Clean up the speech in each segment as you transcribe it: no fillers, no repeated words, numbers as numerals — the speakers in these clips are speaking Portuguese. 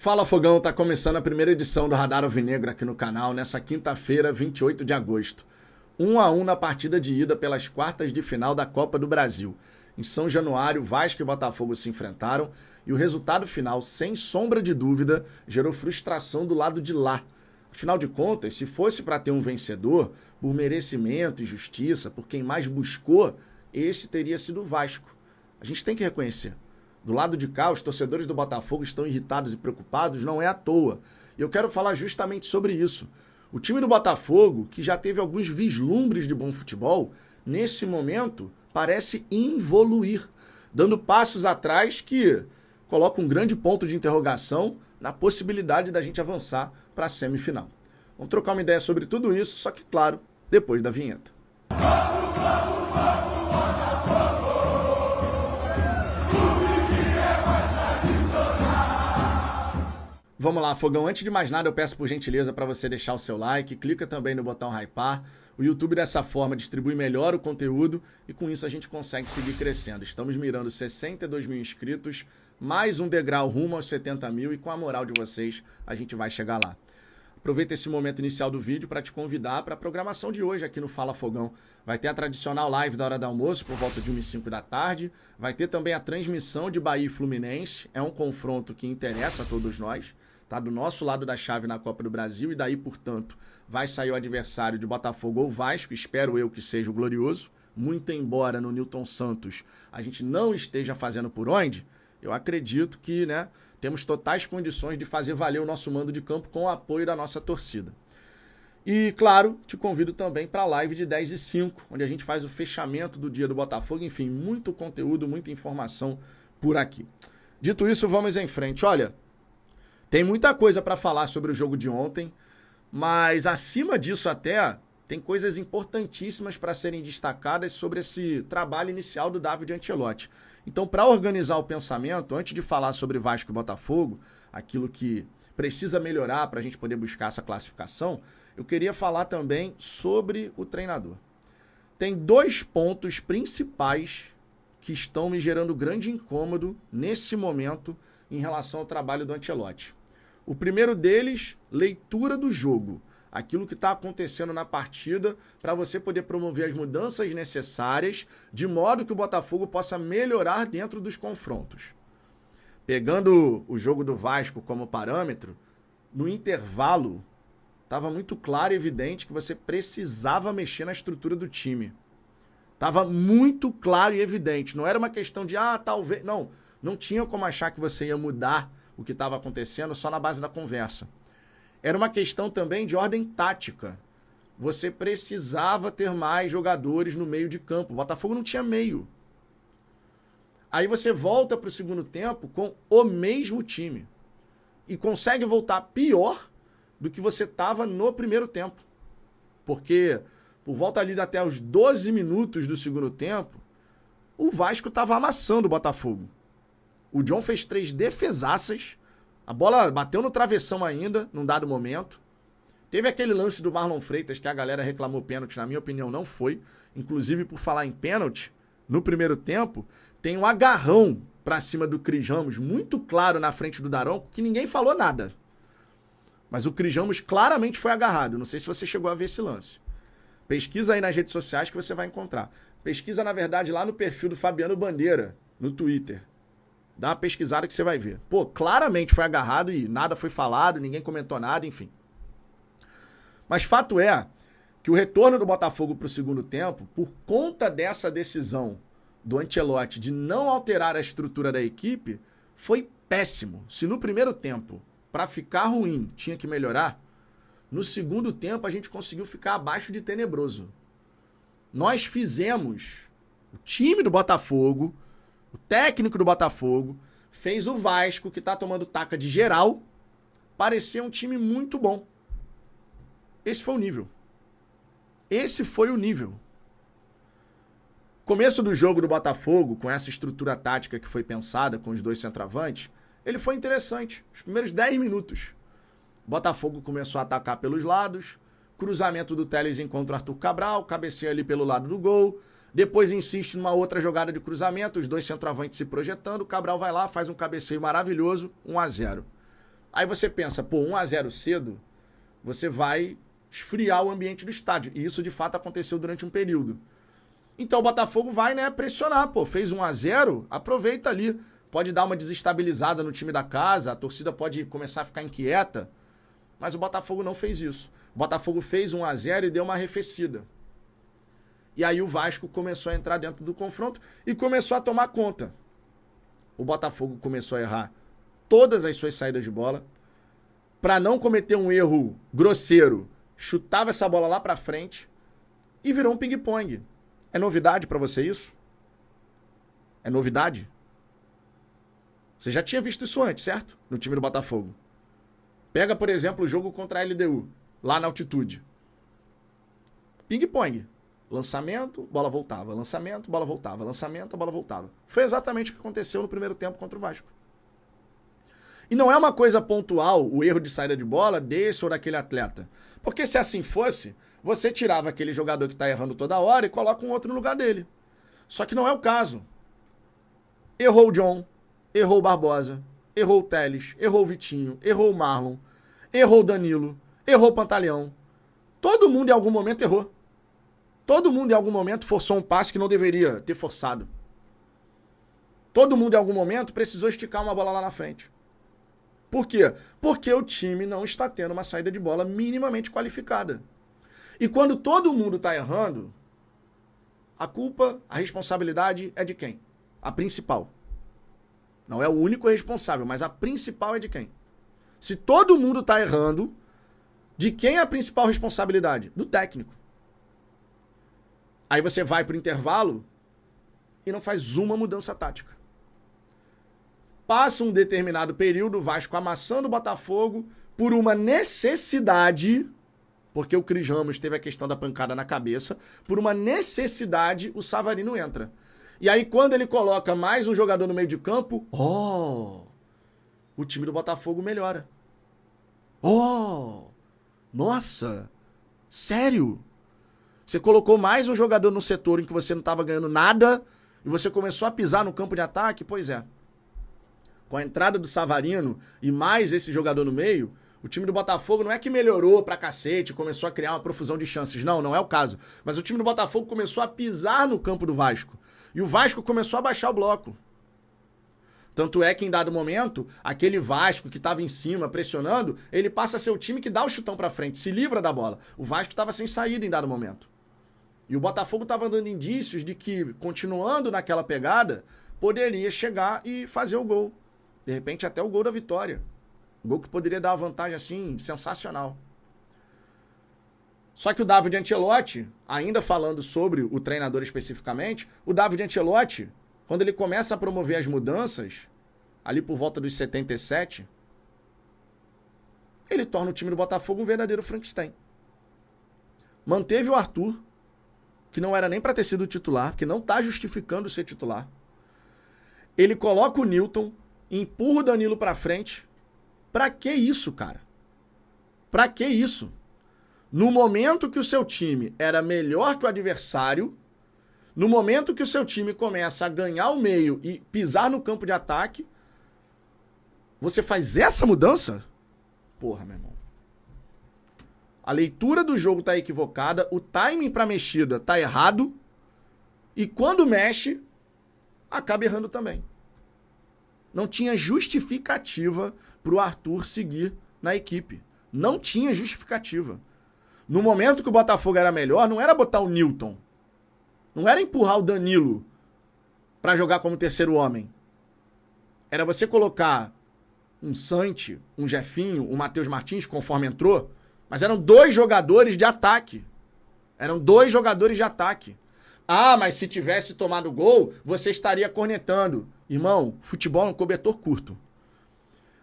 Fala Fogão, tá começando a primeira edição do Radar Alvinegro aqui no canal, nessa quinta-feira, 28 de agosto. 1-1 na partida de ida pelas quartas de final da Copa do Brasil. Em São Januário, Vasco e Botafogo se enfrentaram e o resultado final, sem sombra de dúvida, gerou frustração do lado de lá. Afinal de contas, se fosse para ter um vencedor, por merecimento e justiça, por quem mais buscou, esse teria sido o Vasco. A gente tem que reconhecer. Do lado de cá, os torcedores do Botafogo estão irritados e preocupados, não é à toa. E eu quero falar justamente sobre isso. O time do Botafogo, que já teve alguns vislumbres de bom futebol, nesse momento parece involuir, dando passos atrás que colocam um grande ponto de interrogação na possibilidade da gente avançar para a semifinal. Vamos trocar uma ideia sobre tudo isso, só que, claro, depois da vinheta. Vamos lá, Fogão. Antes de mais nada, eu peço por gentileza para você deixar o seu like, clica também no botão hypar. O YouTube dessa forma distribui melhor o conteúdo e com isso a gente consegue seguir crescendo. Estamos mirando 62 mil inscritos, mais um degrau rumo aos 70 mil e com a moral de vocês a gente vai chegar lá. Aproveita esse momento inicial do vídeo para te convidar para a programação de hoje aqui no Fala Fogão. Vai ter a tradicional live da hora do almoço por volta de 1h05 da tarde. Vai ter também a transmissão de Bahia e Fluminense. É um confronto que interessa a todos nós. Tá do nosso lado da chave na Copa do Brasil e daí, portanto, vai sair o adversário de Botafogo ou Vasco, espero eu que seja o Glorioso, muito embora no Newton Santos a gente não esteja fazendo por onde, eu acredito que, temos totais condições de fazer valer o nosso mando de campo com o apoio da nossa torcida. E, claro, te convido também para a live de 10h05, onde a gente faz o fechamento do dia do Botafogo, enfim, muito conteúdo, muita informação por aqui. Dito isso, vamos em frente. Olha, tem muita coisa para falar sobre o jogo de ontem, mas acima disso até, tem coisas importantíssimas para serem destacadas sobre esse trabalho inicial do David Ancelotti. Então, para organizar o pensamento, antes de falar sobre Vasco e Botafogo, aquilo que precisa melhorar para a gente poder buscar essa classificação, eu queria falar também sobre o treinador. Tem dois pontos principais que estão me gerando grande incômodo nesse momento em relação ao trabalho do Ancelotti. O primeiro deles, leitura do jogo. Aquilo que está acontecendo na partida para você poder promover as mudanças necessárias de modo que o Botafogo possa melhorar dentro dos confrontos. Pegando o jogo do Vasco como parâmetro, no intervalo estava muito claro e evidente que você precisava mexer na estrutura do time. Estava muito claro e evidente. Não era uma questão de, talvez... Não tinha como achar que você ia mudar o que estava acontecendo só na base da conversa. Era uma questão também de ordem tática. Você precisava ter mais jogadores no meio de campo. O Botafogo não tinha meio. Aí você volta para o segundo tempo com o mesmo time. E consegue voltar pior do que você estava no primeiro tempo. Porque por volta ali até os 12 minutos do segundo tempo, o Vasco estava amassando o Botafogo. O John fez 3 defesaças, a bola bateu no travessão ainda, num dado momento. Teve aquele lance do Marlon Freitas que a galera reclamou pênalti, na minha opinião não foi. Inclusive, por falar em pênalti, no primeiro tempo, tem um agarrão pra cima do Cris Ramos, muito claro na frente do Daronco, que ninguém falou nada. Mas o Cris Ramos claramente foi agarrado, não sei se você chegou a ver esse lance. Pesquisa aí nas redes sociais que você vai encontrar. Pesquisa, na verdade, lá no perfil do Fabiano Bandeira, no Twitter. Dá uma pesquisada que você vai ver. Claramente foi agarrado e nada foi falado, ninguém comentou nada, enfim. Mas fato é que o retorno do Botafogo para o segundo tempo, por conta dessa decisão do Ancelotti de não alterar a estrutura da equipe, foi péssimo. Se no primeiro tempo, para ficar ruim, tinha que melhorar, no segundo tempo a gente conseguiu ficar abaixo de tenebroso. Nós fizemos, o time do Botafogo, o técnico do Botafogo, fez o Vasco, que tá tomando taca de geral, parecer um time muito bom. Esse foi o nível. Esse foi o nível. Começo do jogo do Botafogo, com essa estrutura tática que foi pensada, com os dois centroavantes, ele foi interessante. Os primeiros 10 minutos. O Botafogo começou a atacar pelos lados, cruzamento do Telles encontra o Arthur Cabral, cabeceia ali pelo lado do gol, depois insiste numa outra jogada de cruzamento, os dois centroavantes se projetando, o Cabral vai lá, faz um cabeceio maravilhoso, 1-0. Aí você pensa, pô, 1-0 cedo, você vai esfriar o ambiente do estádio. E isso, de fato, aconteceu durante um período. Então o Botafogo vai, né, pressionar, pô. Fez 1-0, aproveita ali. Pode dar uma desestabilizada no time da casa, a torcida pode começar a ficar inquieta. Mas o Botafogo não fez isso. O Botafogo fez 1-0 e deu uma arrefecida. E aí o Vasco começou a entrar dentro do confronto e começou a tomar conta. O Botafogo começou a errar todas as suas saídas de bola. Para não cometer um erro grosseiro, chutava essa bola lá para frente e virou um ping-pong. É novidade para você isso? É novidade? Você já tinha visto isso antes, certo? No time do Botafogo. Pega, por exemplo, o jogo contra a LDU, lá na altitude. Ping-pong. Lançamento, bola voltava. Lançamento, bola voltava. Lançamento, a bola voltava. Foi exatamente o que aconteceu no primeiro tempo contra o Vasco. E não é uma coisa pontual o erro de saída de bola desse ou daquele atleta. Porque se assim fosse, você tirava aquele jogador que está errando toda hora e coloca um outro no lugar dele. Só que não é o caso. Errou o John, errou o Barbosa, errou o Telles, errou o Vitinho, errou o Marlon, errou o Danilo, errou o Pantaleão. Todo mundo em algum momento errou. Todo mundo em algum momento forçou um passe que não deveria ter forçado. Todo mundo em algum momento precisou esticar uma bola lá na frente. Por quê? Porque o time não está tendo uma saída de bola minimamente qualificada. E quando todo mundo está errando, a culpa, a responsabilidade é de quem? A principal. Não é o único responsável, mas a principal é de quem? Se todo mundo está errando, de quem é a principal responsabilidade? Do técnico. Aí você vai para o intervalo e não faz uma mudança tática. Passa um determinado período, o Vasco amassando o Botafogo por uma necessidade, porque o Cris Ramos teve a questão da pancada na cabeça, por uma necessidade o Savarino entra. E aí quando ele coloca mais um jogador no meio de campo, o time do Botafogo melhora. Nossa, sério? Você colocou mais um jogador no setor em que você não estava ganhando nada e você começou a pisar no campo de ataque? Pois é. Com a entrada do Savarino e mais esse jogador no meio, o time do Botafogo não é que melhorou pra cacete, começou a criar uma profusão de chances. Não, não é o caso. Mas o time do Botafogo começou a pisar no campo do Vasco. E o Vasco começou a baixar o bloco. Tanto é que em dado momento, aquele Vasco que estava em cima, pressionando, ele passa a ser o time que dá o chutão pra frente, se livra da bola. O Vasco estava sem saída em dado momento. E o Botafogo estava dando indícios de que, continuando naquela pegada, poderia chegar e fazer o gol. De repente, até o gol da vitória. Um gol que poderia dar uma vantagem, assim, sensacional. Só que o David Ancelotti, ainda falando sobre o treinador especificamente, o David Ancelotti, quando ele começa a promover as mudanças, ali por volta dos 77, ele torna o time do Botafogo um verdadeiro Frankenstein. Manteve o Arthur, que não era nem para ter sido titular, que não está justificando ser titular. Ele coloca o Newton, empurra o Danilo pra frente. Pra que isso, cara? Pra que isso? No momento que o seu time era melhor que o adversário, no momento que o seu time começa a ganhar o meio e pisar no campo de ataque, você faz essa mudança? Porra, meu irmão. A leitura do jogo tá equivocada, o timing pra mexida tá errado, e quando mexe, acaba errando também. Não tinha justificativa pro Arthur seguir na equipe. Não tinha justificativa. No momento que o Botafogo era melhor, não era botar o Newton. Não era empurrar o Danilo para jogar como terceiro homem. Era você colocar um Santi, um Jefinho, um Matheus Martins, conforme entrou, mas eram dois jogadores de ataque. Eram dois jogadores de ataque. Ah, mas se tivesse tomado gol, você estaria cornetando. Irmão, futebol é um cobertor curto.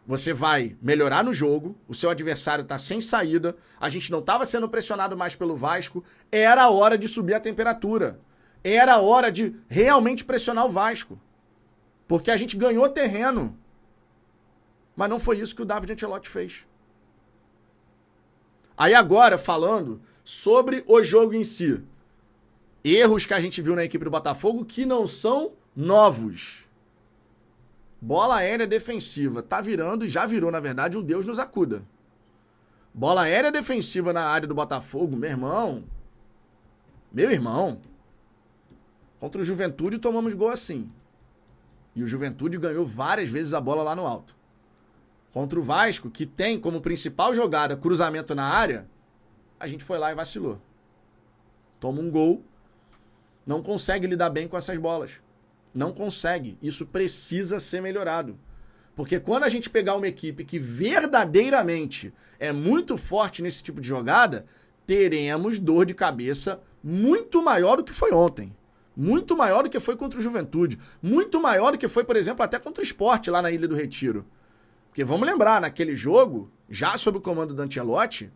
Você vai melhorar no jogo, o seu adversário está sem saída, a gente não estava sendo pressionado mais pelo Vasco, era a hora de subir a temperatura. Era a hora de realmente pressionar o Vasco. Porque a gente ganhou terreno. Mas não foi isso que o David Ancelotti fez. Aí agora, falando sobre o jogo em si. Erros que a gente viu na equipe do Botafogo que não são novos. Bola aérea defensiva. Tá virando, e já virou, na verdade, um Deus nos acuda. Bola aérea defensiva na área do Botafogo, meu irmão. Meu irmão. Contra o Juventude tomamos gol assim. E o Juventude ganhou várias vezes a bola lá no alto. Contra o Vasco, que tem como principal jogada cruzamento na área, a gente foi lá e vacilou. Toma um gol, não consegue lidar bem com essas bolas. Não consegue. Isso precisa ser melhorado. Porque quando a gente pegar uma equipe que verdadeiramente é muito forte nesse tipo de jogada, teremos dor de cabeça muito maior do que foi ontem. Muito maior do que foi contra o Juventude. Muito maior do que foi, por exemplo, até contra o Sport lá na Ilha do Retiro. Porque vamos lembrar, naquele jogo, já sob o comando do Ancelotti,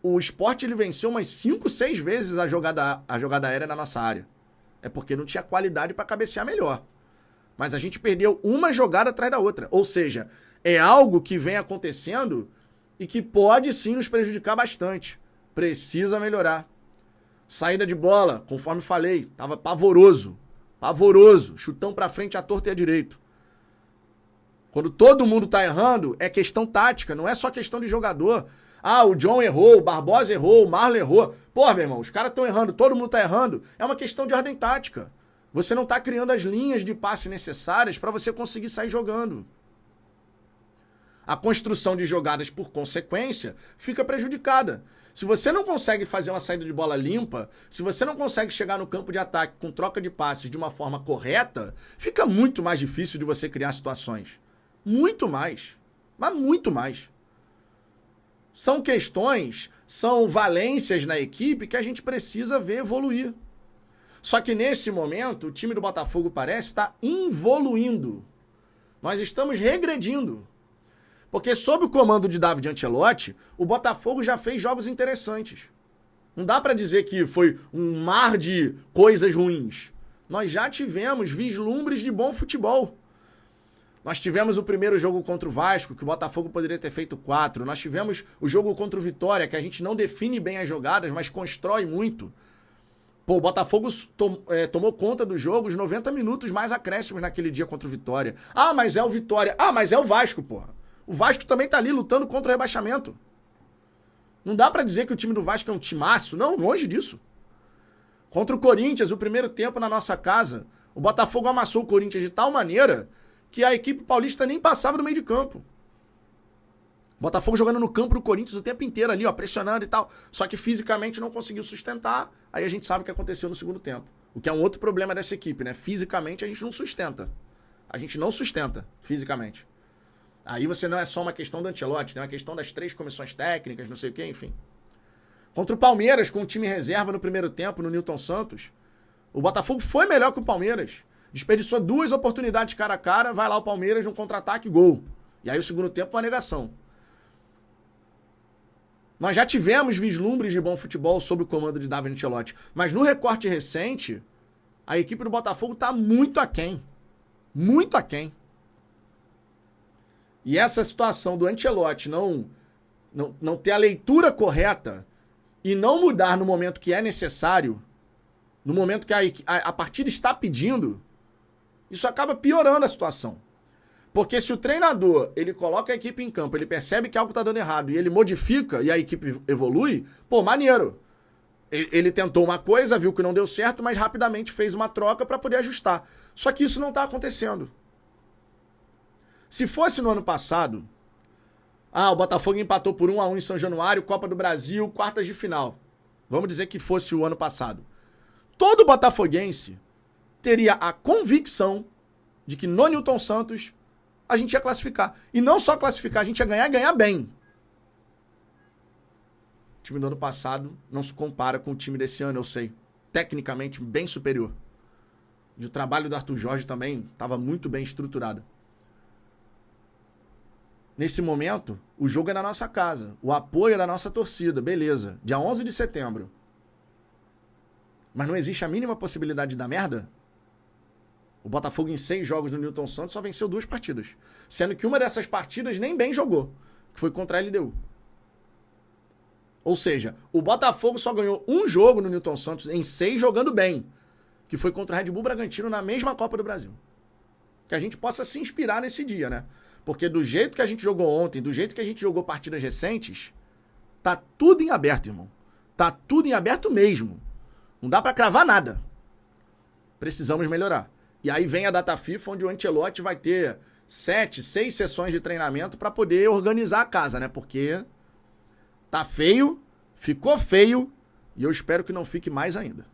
o Sport ele venceu umas 5, 6 vezes a jogada aérea na nossa área. É porque não tinha qualidade para cabecear melhor. Mas a gente perdeu uma jogada atrás da outra. Ou seja, é algo que vem acontecendo e que pode sim nos prejudicar bastante. Precisa melhorar. Saída de bola, conforme falei, tava pavoroso. Pavoroso. Chutão pra frente, à torta e à direito. Quando todo mundo tá errando, é questão tática, não é só questão de jogador. Ah, o John errou, o Barbosa errou, o Marlon errou. Pô, meu irmão, os caras estão errando, todo mundo tá errando. É uma questão de ordem tática. Você não tá criando as linhas de passe necessárias para você conseguir sair jogando. A construção de jogadas, por consequência, fica prejudicada. Se você não consegue fazer uma saída de bola limpa, se você não consegue chegar no campo de ataque com troca de passes de uma forma correta, fica muito mais difícil de você criar situações. Muito mais. Mas muito mais. São questões, são valências na equipe que a gente precisa ver evoluir. Só que nesse momento, o time do Botafogo parece estar involuindo. Nós estamos regredindo. Porque sob o comando de David Ancelotti, o Botafogo já fez jogos interessantes. Não dá para dizer que foi um mar de coisas ruins. Nós já tivemos vislumbres de bom futebol. Nós tivemos o primeiro jogo contra o Vasco, que o Botafogo poderia ter feito 4. Nós tivemos o jogo contra o Vitória, que a gente não define bem as jogadas, mas constrói muito. Pô, o Botafogo tomou conta do jogo os 90 minutos mais acréscimos naquele dia contra o Vitória. Ah, mas é o Vitória. Ah, mas é o Vasco, porra. O Vasco também tá ali lutando contra o rebaixamento. Não dá pra dizer que o time do Vasco é um timaço. Não, longe disso. Contra o Corinthians, o primeiro tempo na nossa casa, o Botafogo amassou o Corinthians de tal maneira que a equipe paulista nem passava do meio de campo. Botafogo jogando no campo do Corinthians o tempo inteiro ali, ó, pressionando e tal. Só que fisicamente não conseguiu sustentar. Aí a gente sabe o que aconteceu no segundo tempo. O que é um outro problema dessa equipe, né? Fisicamente a gente não sustenta. A gente não sustenta fisicamente. Aí você não é só uma questão do Ancelotti, tem uma questão das 3 comissões técnicas, não sei o quê, enfim. Contra o Palmeiras, com o time reserva no primeiro tempo, no Nilton Santos, o Botafogo foi melhor que o Palmeiras. Desperdiçou 2 oportunidades cara a cara, vai lá o Palmeiras num contra-ataque, gol. E aí o segundo tempo, uma negação. Nós já tivemos vislumbres de bom futebol sob o comando de David Ancelotti, mas no recorte recente, a equipe do Botafogo está muito aquém. Muito aquém. E essa situação do Ancelotti não ter a leitura correta e não mudar no momento que é necessário, no momento que a partida está pedindo, isso acaba piorando a situação. Porque se o treinador, ele coloca a equipe em campo, ele percebe que algo está dando errado e ele modifica e a equipe evolui, pô, maneiro. Ele tentou uma coisa, viu que não deu certo, mas rapidamente fez uma troca para poder ajustar. Só que isso não está acontecendo. Se fosse no ano passado, o Botafogo empatou por 1-1 em São Januário, Copa do Brasil, quartas de final. Vamos dizer que fosse o ano passado. Todo botafoguense teria a convicção de que no Nilton Santos a gente ia classificar. E não só classificar, a gente ia ganhar e ganhar bem. O time do ano passado não se compara com o time desse ano, eu sei. Tecnicamente, bem superior. E o trabalho do Arthur Jorge também estava muito bem estruturado. Nesse momento, o jogo é na nossa casa. O apoio é da nossa torcida, beleza. Dia 11 de setembro. Mas não existe a mínima possibilidade de dar merda? O Botafogo em 6 jogos no Nilton Santos só venceu 2 partidas. Sendo que uma dessas partidas nem bem jogou. Que foi contra a LDU. Ou seja, o Botafogo só ganhou um jogo no Nilton Santos em 6 jogando bem. Que foi contra o Red Bull Bragantino na mesma Copa do Brasil. que a gente possa se inspirar nesse dia, né? Porque do jeito que a gente jogou ontem, do jeito que a gente jogou partidas recentes, tá tudo em aberto, irmão. Tá tudo em aberto mesmo. Não dá pra cravar nada. Precisamos melhorar. E aí vem a data FIFA, onde o Ancelotti vai ter 7, 6 sessões de treinamento para poder organizar a casa, né? Porque tá feio, ficou feio e eu espero que não fique mais ainda.